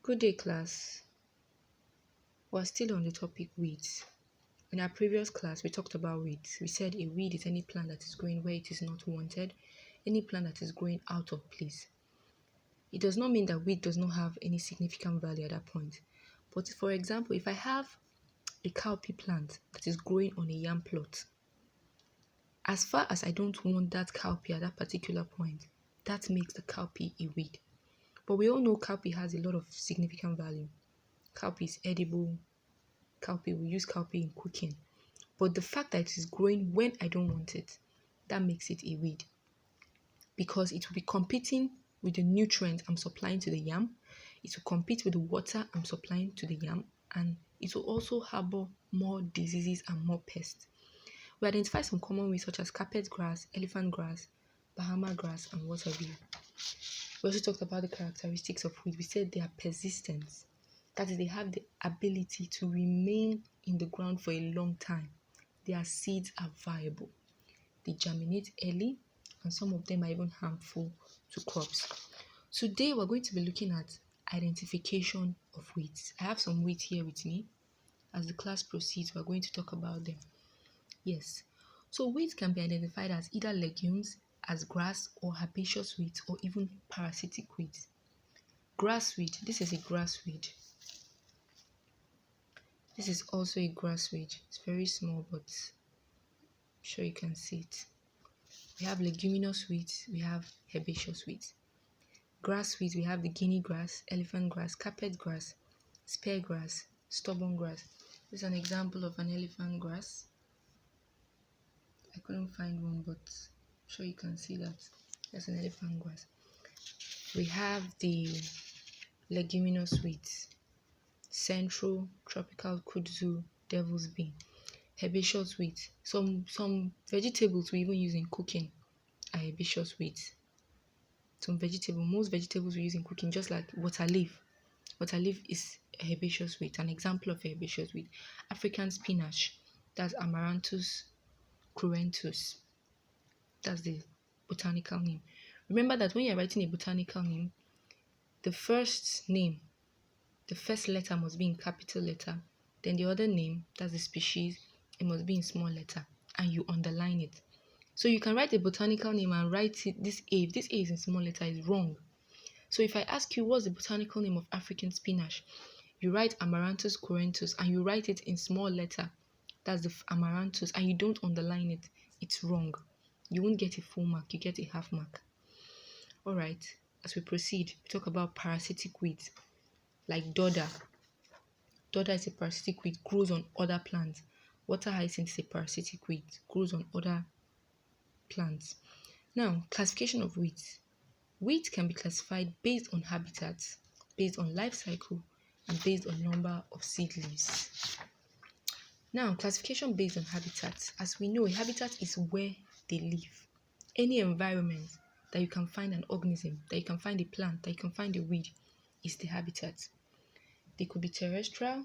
Good day, class. We're still on the topic weeds. In our previous class, we talked about weeds. We said a weed is any plant that is growing where it is not wanted, any plant that is growing out of place. It does not mean that weed does not have any significant value at that point. But for example, if I have a cowpea plant that is growing on a yam plot, as far as I don't want that cowpea at that particular point, that makes the cowpea a weed. But we all know cowpea has a lot of significant value. Cowpea is edible. Cowpea, we use cowpea in cooking. But the fact that it is growing when I don't want it, that makes it a weed. Because it will be competing with the nutrients I'm supplying to the yam. It will compete with the water I'm supplying to the yam. And it will also harbor more diseases and more pests. We identify some common weeds such as carpet grass, elephant grass, Bahama grass, and waterweed. We also talked about the characteristics of weed. We said they are persistent. That is, they have the ability to remain in the ground for a long time. Their seeds are viable. They germinate early, and some of them are even harmful to crops. Today, we're going to be looking at identification of weeds. I have some weeds here with me. As the class proceeds, we're going to talk about them. Yes. So weeds can be identified as either legumes, as grass or herbaceous weeds, or even parasitic weeds. Grass weed. This is a grass weed. This is also a grass weed. It's very small, but I'm sure you can see it. We have leguminous weeds. We have herbaceous weeds. Grass weeds, we have the guinea grass, elephant grass, carpet grass, spear grass, stubborn grass. This is an example of an elephant grass. I couldn't find one, but I'm sure you can see that. That's an elephant grass. We have the leguminous weeds. Central, tropical kudzu, devil's bean, herbaceous weeds. Some vegetables we even use in cooking are herbaceous weeds. Most vegetables we use in cooking, just like water leaf. Water leaf is a herbaceous weed, an example of a herbaceous weed. African spinach, that's Amaranthus cruentus. That's the botanical name. Remember that when you're writing a botanical name, the first letter must be in capital letter. Then the other name, that's the species, it must be in small letter. And you underline it. So you can write a botanical name and write it, this A. If this A is in small letter, is wrong. So if I ask you what's the botanical name of African spinach, you write Amaranthus cruentus and you write it in small letter. That's the Amaranthus, and you don't underline it. It's wrong. You won't get a full mark. You get a half mark. All right. As we proceed, we talk about parasitic weeds. Like dodder. Dodder is a parasitic weed, grows on other plants. Water hyacinth is a parasitic weed, grows on other plants. Now, classification of weeds. Weeds can be classified based on habitats, based on life cycle, and based on number of seed leaves. Now, classification based on habitats. As we know, a habitat is where they live. Any environment that you can find an organism, that you can find a plant, that you can find a weed, is the habitat. They could be terrestrial,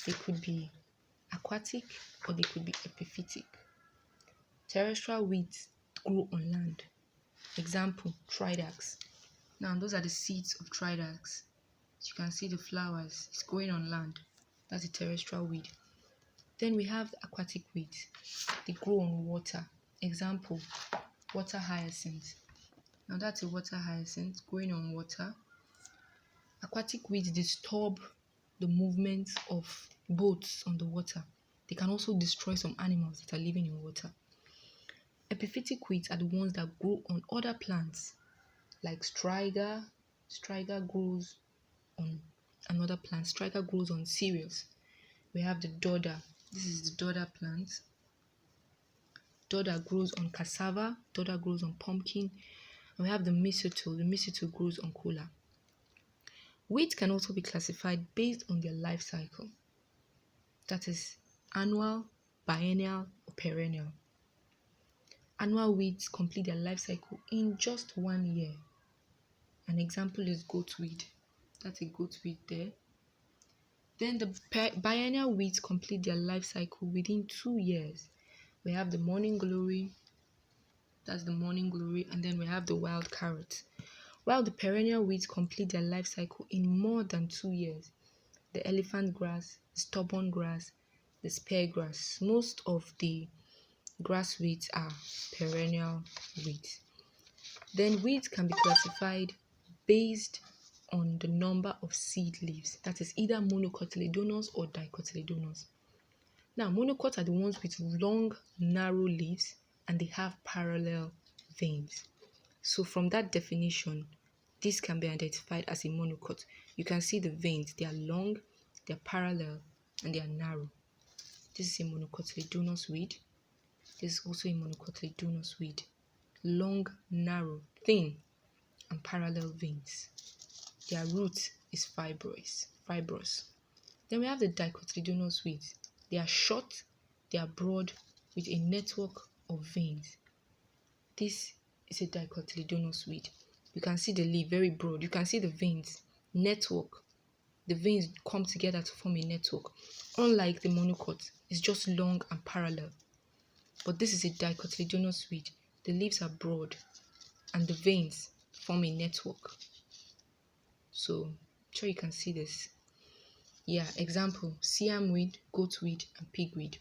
they could be aquatic, or they could be epiphytic. Terrestrial weeds grow on land. Example, tridax. Now, those are the seeds of tridax. As you can see the flowers, it's growing on land. That's a terrestrial weed. Then we have the aquatic weeds. They grow on water. Example, water hyacinth. Now, that's a water hyacinth growing on water. Aquatic weeds disturb the movement of boats on the water. They can also destroy some animals that are living in water. Epiphytic weeds are the ones that grow on other plants, like striga. Striga grows on another plant. Striga grows on cereals. We have the dodder. This is the dodder plant. Dodder grows on cassava. Dodder grows on pumpkin. And we have the mistletoe. The mistletoe grows on kola. Weeds can also be classified based on their life cycle. That is annual, biennial, or perennial. Annual weeds complete their life cycle in just 1 year. An example is goatweed. That's a goatweed there. Then the biennial weeds complete their life cycle within 2 years. We have the morning glory. That's the morning glory. And then we have the wild carrot. While the perennial weeds complete their life cycle in more than 2 years, the elephant grass, the stubborn grass, the spear grass, most of the grass weeds are perennial weeds. Then weeds can be classified based on the number of seed leaves, that is either monocotyledonous or dicotyledonous. Now, monocots are the ones with long, narrow leaves and they have parallel veins. So from that definition, this can be identified as a monocot. You can see the veins, they are long, they are parallel, and they are narrow. This is a monocotyledonous weed. This is also a monocotyledonous weed. Long, narrow, thin, and parallel veins. Their root is fibrous. Then we have the dicotyledonous weeds. They are short, they are broad, with a network of veins. This is a dicotyledonous weed. You can see the leaf very broad. You can see the veins, network. The veins come together to form a network. Unlike the monocot, it's just long and parallel. But this is a dicotyledonous weed. The leaves are broad and the veins form a network. So, I'm sure you can see this. Yeah, example, siam weed, goat weed, and pigweed.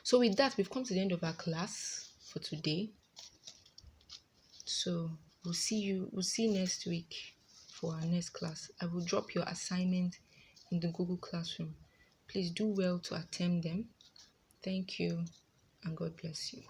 So with that, we've come to the end of our class for today. So we'll see next week for our next class. I will drop your assignment in the Google Classroom. Please do well to attempt them. Thank you and God bless you.